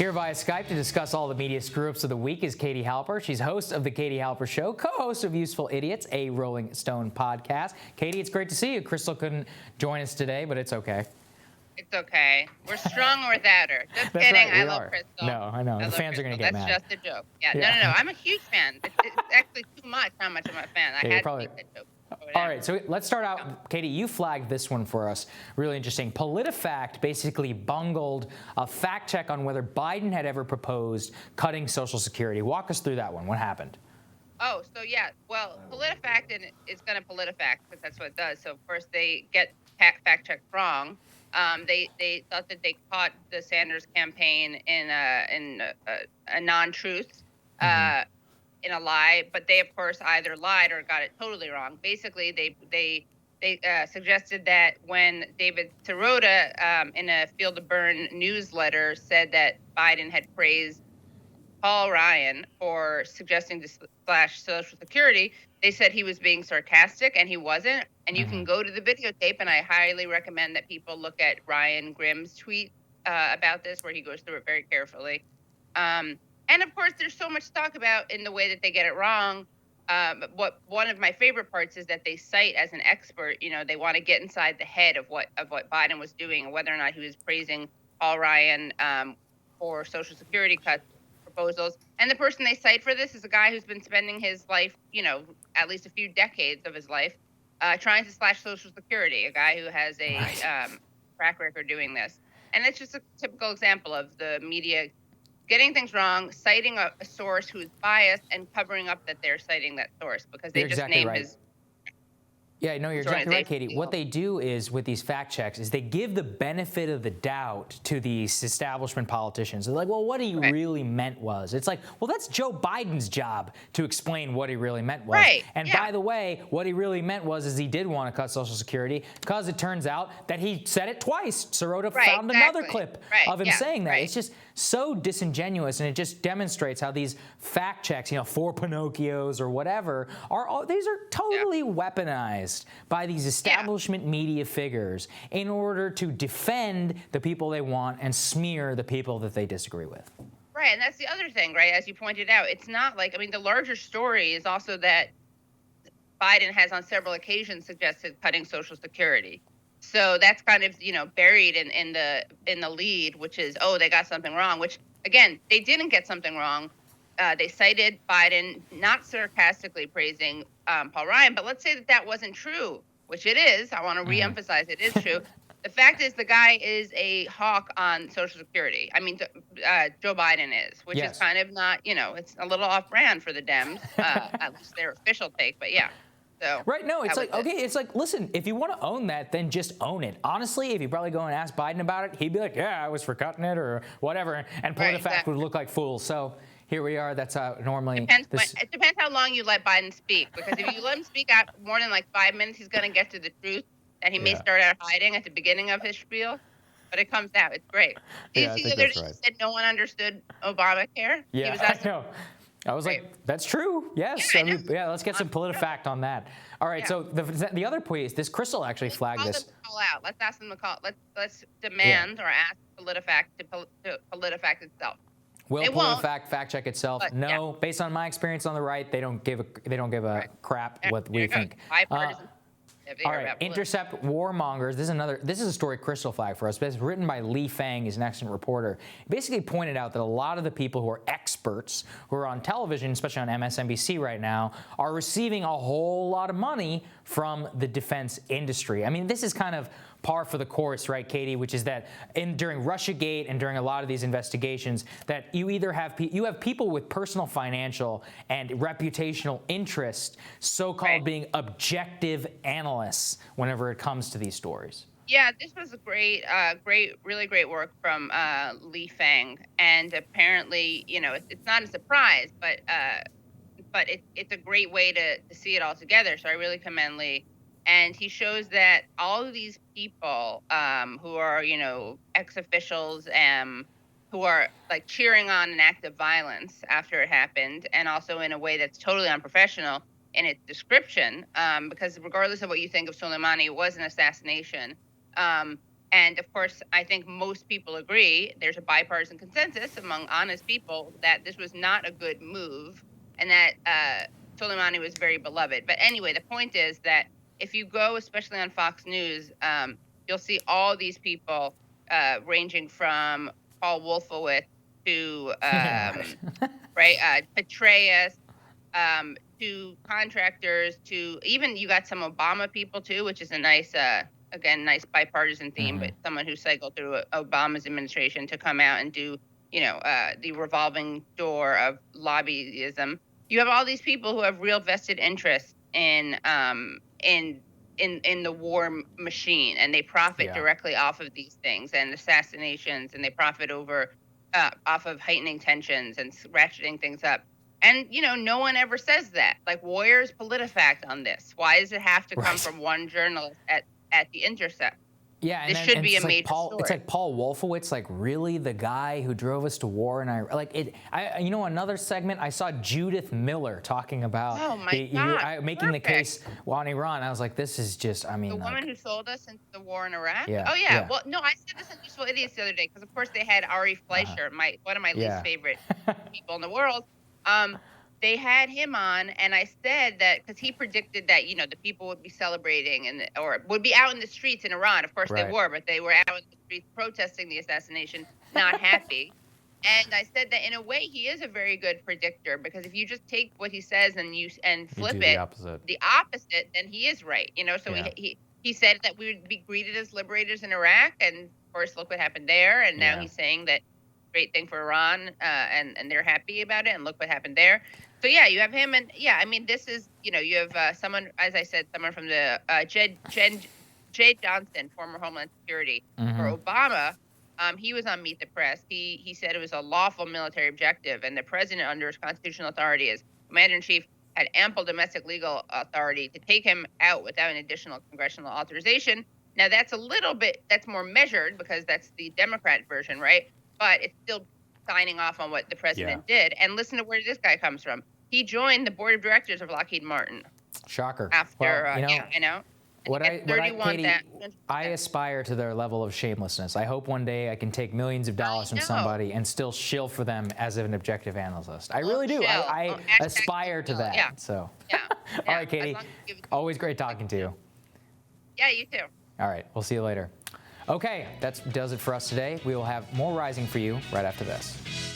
Here via Skype to discuss all the media screw-ups of the week is Katie Halper. She's host of The Katie Halper Show, co-host of Useful Idiots, a Rolling Stone podcast. Katie, it's great to see you. Crystal couldn't join us today, but it's okay. It's okay. We're strong without her. Just That's kidding. Right, I love Crystal. No, I know. The fans are going to get mad. That's just a joke. Yeah. No. I'm a huge fan. It's actually too much how much I'm a fan. I had to make that joke. All right, so let's start out. Katie, you flagged this one for us. Really interesting. Politifact basically bungled a fact check on whether Biden had ever proposed cutting Social Security. Walk us through that one. What happened? Oh, so yeah. Well, Politifact, and it's going to Politifact because that's what it does. So first they get fact checked wrong. They thought that they caught the Sanders campaign in a non-truth. In a lie, but they of course either lied or got it totally wrong. Basically, they suggested that when David Sirota in a Field of Burn newsletter said that Biden had praised Paul Ryan for suggesting to slash Social Security, they said he was being sarcastic, and he wasn't. And you can go to the videotape, and I highly recommend that people look at Ryan Grimm's tweet about this, where he goes through it very carefully. And of course, there's so much to talk about in the way that they get it wrong. What one of my favorite parts is that they cite as an expert. You know, they want to get inside the head of what Biden was doing, and whether or not he was praising Paul Ryan for Social Security cut proposals. And the person they cite for this is a guy who's been spending his life, you know, at least a few decades of his life, trying to slash Social Security. A guy who has a track record doing this, and it's just a typical example of the media getting things wrong, citing a source who's biased, and covering up that they're citing that source because they just named his. Yeah, no, you're exactly right, Katie. What they do is, with these fact checks, is they give the benefit of the doubt to these establishment politicians. They're like, well, what he really meant was. It's like, well, that's Joe Biden's job to explain what he really meant was. Right. And by the way, what he really meant was is he did want to cut Social Security because it turns out that he said it twice. Sirota found another clip of him saying that. It's just so disingenuous, and it just demonstrates how these fact checks, you know, for Pinocchios or whatever, these are totally weaponized by these establishment media figures in order to defend the people they want and smear the people that they disagree with. Right, and that's the other thing, right? As you pointed out, it's not like, I mean, the larger story is also that Biden has on several occasions suggested cutting Social Security. So that's kind of, you know, buried in the lead, which is, oh, they got something wrong, which, again, they didn't get something wrong. They cited Biden not sarcastically praising Paul Ryan, but let's say that wasn't true, which it is. I want to reemphasize it is true. The fact is the guy is a hawk on Social Security. I mean, Joe Biden is, which is kind of not, you know, it's a little off-brand for the Dems, at least their official take, but yeah. So right, no, it's like, okay, it's like, listen, if you want to own that, then just own it. Honestly, if you probably go and ask Biden about it, he'd be like, yeah, I was for cutting it or whatever, and Politifact would look like fools. So here we are. That's how normally. It depends how long you let Biden speak, because if you let him speak out more than like 5 minutes, he's going to get to the truth that he may start out hiding at the beginning of his spiel, but it comes out. It's great. Did you see the other day he said no one understood Obamacare? Yeah, he was I know. I was like, that's true. Yes. Yeah, let's get some Politifact on that. All right. So the other piece, this Crystal actually flagged this. Call out. Let's ask them to call. Let's demand or ask Politifact to Politifact itself. Will Politifact fact check itself? No. Based on my experience on the right, they don't give a crap what we think. Bipartisan. All right, intercept warmongers. This is a story Crystal flagged for us, but it's written by Lee Fang, he's an excellent reporter. He basically pointed out that a lot of the people who are experts, who are on television, especially on MSNBC right now, are receiving a whole lot of money from the defense industry. I mean, this is kind of par for the course, right, Katie? Which is that during Russiagate and during a lot of these investigations, that you either have people with personal financial and reputational interest, so-called being objective analysts whenever it comes to these stories. Yeah, this was a really great work from Lee Fang, and apparently, you know, it's not a surprise, but it's a great way to see it all together. So I really commend Lee. And he shows that all of these people who are, you know, ex-officials who are like cheering on an act of violence after it happened, and also in a way that's totally unprofessional in its description, because regardless of what you think of Soleimani, it was an assassination. And of course, I think most people agree, there's a bipartisan consensus among honest people that this was not a good move, and that Soleimani was very beloved. But anyway, the point is that if you go, especially on Fox News, you'll see all these people ranging from Paul Wolfowitz to right, Petraeus, to contractors, to even you got some Obama people too, which is a nice, again, nice bipartisan theme, but someone who cycled through Obama's administration to come out and do, the revolving door of lobbyism. You have all these people who have real vested interest in the war machine, and they profit directly off of these things and assassinations, and they profit off of heightening tensions and ratcheting things up. And no one ever says that. Like, where's Politifact on this? Why does it have to come from one journalist at the Intercept? Yeah, and this should be a major story. It's like Paul Wolfowitz, like really the guy who drove us to war in Iraq. Like it, another segment I saw Judith Miller talking about making the case on Iran. I was like, this is just, I mean, the woman who sold us into the war in Iraq. Yeah, oh yeah. Well, no, I said this in Useful Idiots the other day because of course they had Ari Fleischer, one of my least favorite people in the world. They had him on, and I said that because he predicted that the people would be celebrating or would be out in the streets in Iran. Of course they were, but they were out in the streets protesting the assassination, not happy. And I said that in a way he is a very good predictor, because if you just take what he says and flip it the opposite, then he is right. So he said that we would be greeted as liberators in Iraq, and of course look what happened there. And now he's saying that great thing for Iran, and they're happy about it, and look what happened there. So yeah, you have him, and I mean, this is you have someone, as I said, someone from the Jay Johnson, former Homeland Security for Obama. He was on Meet the Press. He said it was a lawful military objective, and the president, under his constitutional authority as commander-in-chief, had ample domestic legal authority to take him out without an additional congressional authorization. Now that's that's more measured, because that's the Democrat version, right? But it's still signing off on what the president did. And listen to where this guy comes from. He joined the board of directors of Lockheed Martin. Shocker. After, I know. Katie, I aspire to their level of shamelessness. I hope one day I can take millions of dollars from somebody and still shill for them as an objective analyst. I really do. I aspire to that. Yeah. So. Yeah. All right, Katie. Always great talking to you. Yeah, you too. All right. We'll see you later. Okay, that does it for us today. We will have more Rising for you right after this.